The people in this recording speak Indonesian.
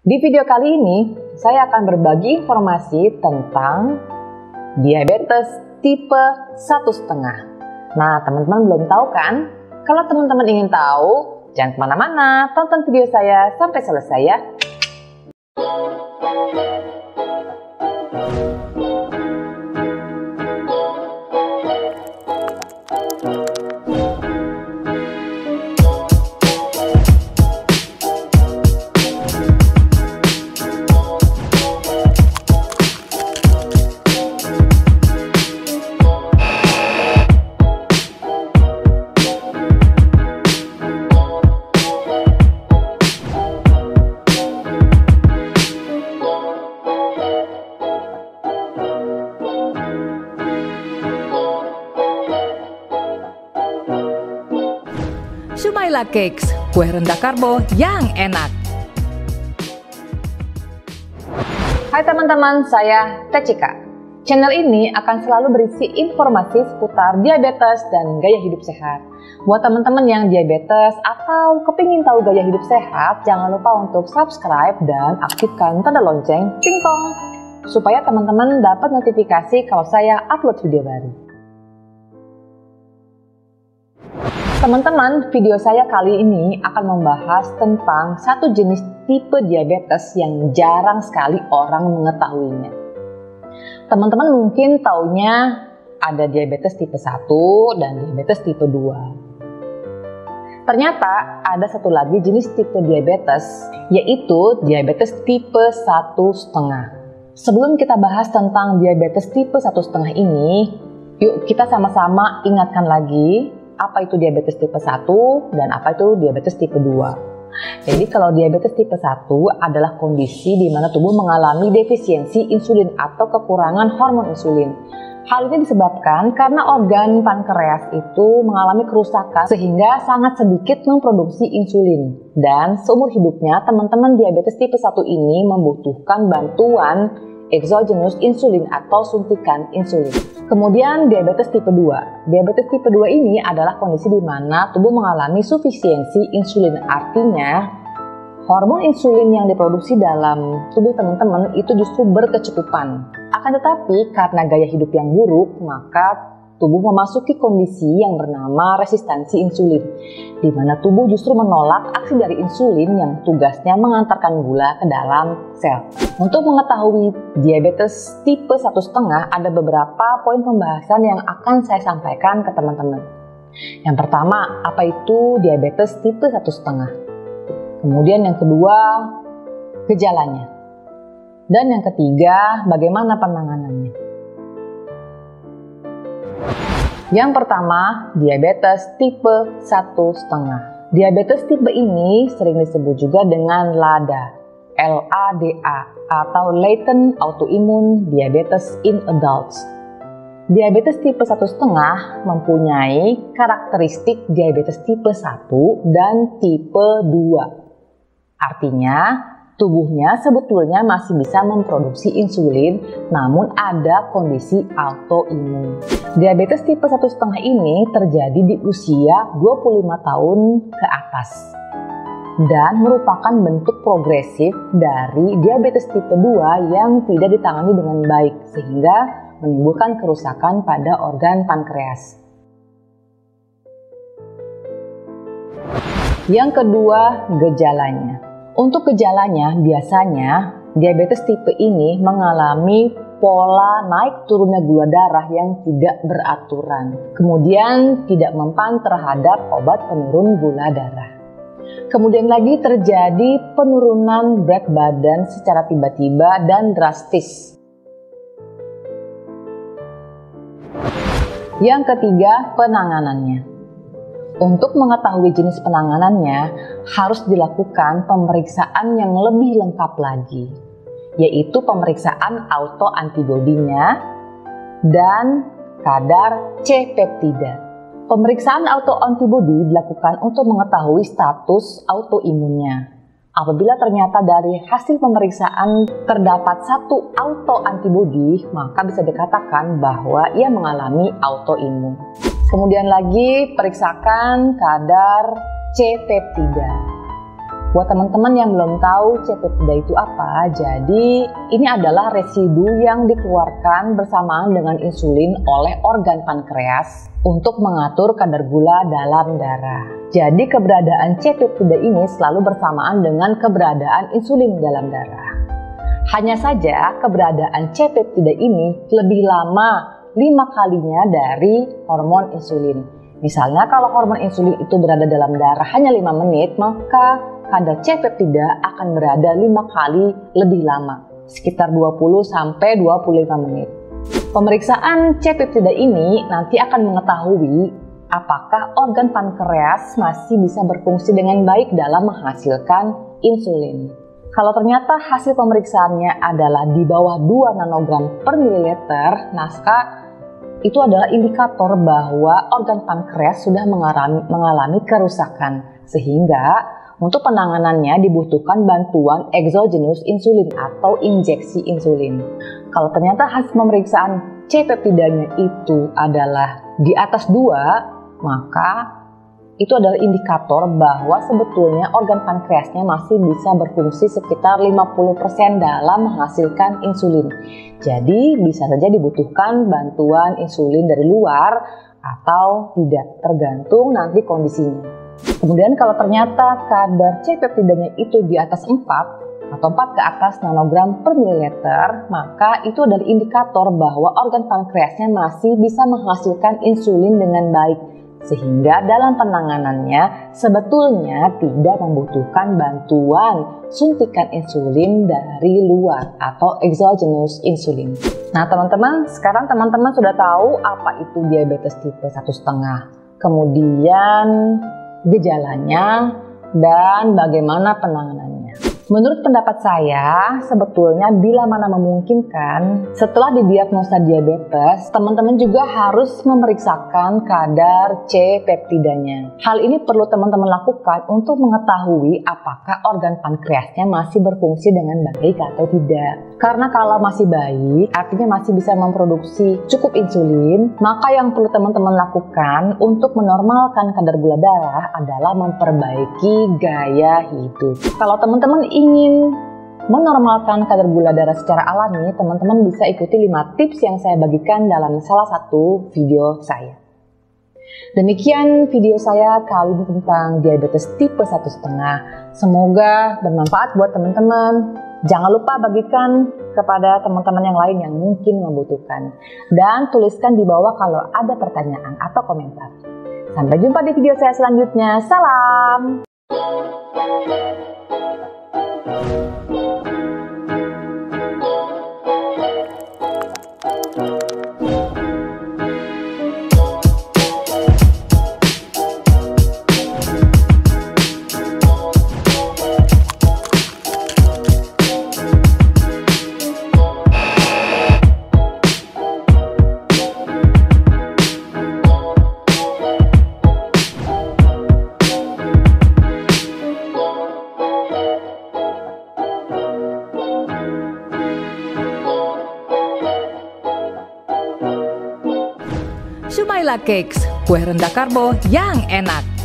Di video kali ini, saya akan berbagi informasi tentang diabetes tipe 1,5. Nah, teman-teman belum tahu kan? Kalau teman-teman ingin tahu, jangan kemana-mana, tonton video saya sampai selesai ya. Sumaila Cakes, kue rendah karbo yang enak. Hai teman-teman, saya Tecika. Channel ini akan selalu berisi informasi seputar diabetes dan gaya hidup sehat. Buat teman-teman yang diabetes atau kepingin tahu gaya hidup sehat, jangan lupa untuk subscribe dan aktifkan tanda lonceng ting-tong supaya teman-teman dapat notifikasi kalau saya upload video baru. Teman-teman, video saya kali ini akan membahas tentang satu jenis tipe diabetes yang jarang sekali orang mengetahuinya. Teman-teman mungkin taunya ada diabetes tipe 1 dan diabetes tipe 2. Ternyata ada satu lagi jenis tipe diabetes, yaitu diabetes tipe 1,5. Sebelum kita bahas tentang diabetes tipe 1,5 ini, yuk kita sama-sama ingatkan lagi apa itu diabetes tipe 1 dan apa itu diabetes tipe 2. Jadi kalau diabetes tipe 1 adalah kondisi di mana tubuh mengalami defisiensi insulin atau kekurangan hormon insulin. Hal ini disebabkan karena organ pankreas itu mengalami kerusakan sehingga sangat sedikit memproduksi insulin. Dan seumur hidupnya teman-teman diabetes tipe 1 ini membutuhkan bantuan exogenous insulin atau suntikan insulin. Kemudian diabetes tipe 2. Diabetes tipe 2 ini adalah kondisi di mana tubuh mengalami sufisiensi insulin. Artinya, hormon insulin yang diproduksi dalam tubuh teman-teman itu justru berkecukupan. Akan tetapi, karena gaya hidup yang buruk, maka tubuh memasuki kondisi yang bernama resistansi insulin, di mana tubuh justru menolak aksi dari insulin yang tugasnya mengantarkan gula ke dalam sel. Untuk mengetahui diabetes tipe 1,5, ada beberapa poin pembahasan yang akan saya sampaikan ke teman-teman. Yang pertama, apa itu diabetes tipe 1,5? Kemudian yang kedua, gejalanya. Dan yang ketiga, bagaimana penanganannya. Yang pertama, diabetes tipe 1,5. Diabetes tipe ini sering disebut juga dengan LADA, LADA, atau Latent Autoimmune Diabetes in Adults. Diabetes tipe 1,5 mempunyai karakteristik diabetes tipe 1 dan tipe 2. Artinya, tubuhnya sebetulnya masih bisa memproduksi insulin, namun ada kondisi autoimun. Diabetes tipe 1,5 ini terjadi di usia 25 tahun ke atas dan merupakan bentuk progresif dari diabetes tipe 2 yang tidak ditangani dengan baik sehingga menimbulkan kerusakan pada organ pankreas. Yang kedua, gejalanya. Untuk gejalanya, biasanya diabetes tipe ini mengalami pola naik turunnya gula darah yang tidak beraturan. Kemudian tidak mempan terhadap obat penurun gula darah. Kemudian lagi terjadi penurunan berat badan secara tiba-tiba dan drastis. Yang ketiga, penanganannya. Untuk mengetahui jenis penanganannya, harus dilakukan pemeriksaan yang lebih lengkap lagi, yaitu pemeriksaan autoantibodinya dan kadar C-peptida. Pemeriksaan autoantibodi dilakukan untuk mengetahui status autoimunnya. Apabila ternyata dari hasil pemeriksaan terdapat satu autoantibodi, maka bisa dikatakan bahwa ia mengalami autoimun. Kemudian lagi periksakan kadar C-peptida. Buat teman-teman yang belum tahu C-peptida itu apa, jadi ini adalah residu yang dikeluarkan bersamaan dengan insulin oleh organ pankreas untuk mengatur kadar gula dalam darah. Jadi keberadaan C-peptida ini selalu bersamaan dengan keberadaan insulin dalam darah. Hanya saja keberadaan C-peptida ini lebih lama 5 kalinya dari hormon insulin. Misalnya kalau hormon insulin itu berada dalam darah hanya 5 menit, maka kadar C-peptida akan berada 5 kali lebih lama, sekitar 20-25 menit. Pemeriksaan C-peptida ini nanti akan mengetahui apakah organ pankreas masih bisa berfungsi dengan baik dalam menghasilkan insulin. Kalau ternyata hasil pemeriksaannya adalah di bawah 2 nanogram per mililiter, maka itu adalah indikator bahwa organ pankreas sudah mengalami kerusakan, sehingga untuk penanganannya dibutuhkan bantuan exogenous insulin atau injeksi insulin. Kalau ternyata hasil pemeriksaan C-peptidanya itu adalah di atas 2, maka itu adalah indikator bahwa sebetulnya organ pankreasnya masih bisa berfungsi sekitar 50% dalam menghasilkan insulin. Jadi bisa saja dibutuhkan bantuan insulin dari luar atau tidak, tergantung nanti kondisinya. Kemudian kalau ternyata kadar C-peptidanya itu di atas 4 atau 4 ke atas nanogram per mililiter, maka itu adalah indikator bahwa organ pankreasnya masih bisa menghasilkan insulin dengan baik, sehingga dalam penanganannya sebetulnya tidak membutuhkan bantuan suntikan insulin dari luar atau exogenous insulin. Nah teman-teman, sekarang teman-teman sudah tahu apa itu diabetes tipe 1,5, kemudian gejalanya, dan bagaimana penanganannya. Menurut pendapat saya, sebetulnya bila mana memungkinkan, setelah didiagnosa diabetes, teman-teman juga harus memeriksakan kadar C-peptidanya. Hal ini perlu teman-teman lakukan untuk mengetahui apakah organ pankreasnya masih berfungsi dengan baik atau tidak. Karena kalau masih baik, artinya masih bisa memproduksi cukup insulin, maka yang perlu teman-teman lakukan untuk menormalkan kadar gula darah adalah memperbaiki gaya hidup. Kalau teman-teman ingin menormalkan kadar gula darah secara alami, teman-teman bisa ikuti 5 tips yang saya bagikan dalam salah satu video saya. Demikian video saya kali ini tentang diabetes tipe 1,5. Semoga bermanfaat buat teman-teman. Jangan lupa bagikan kepada teman-teman yang lain yang mungkin membutuhkan. Dan tuliskan di bawah kalau ada pertanyaan atau komentar. Sampai jumpa di video saya selanjutnya. Salam! Shumaila Cakes, kue rendah karbo yang enak.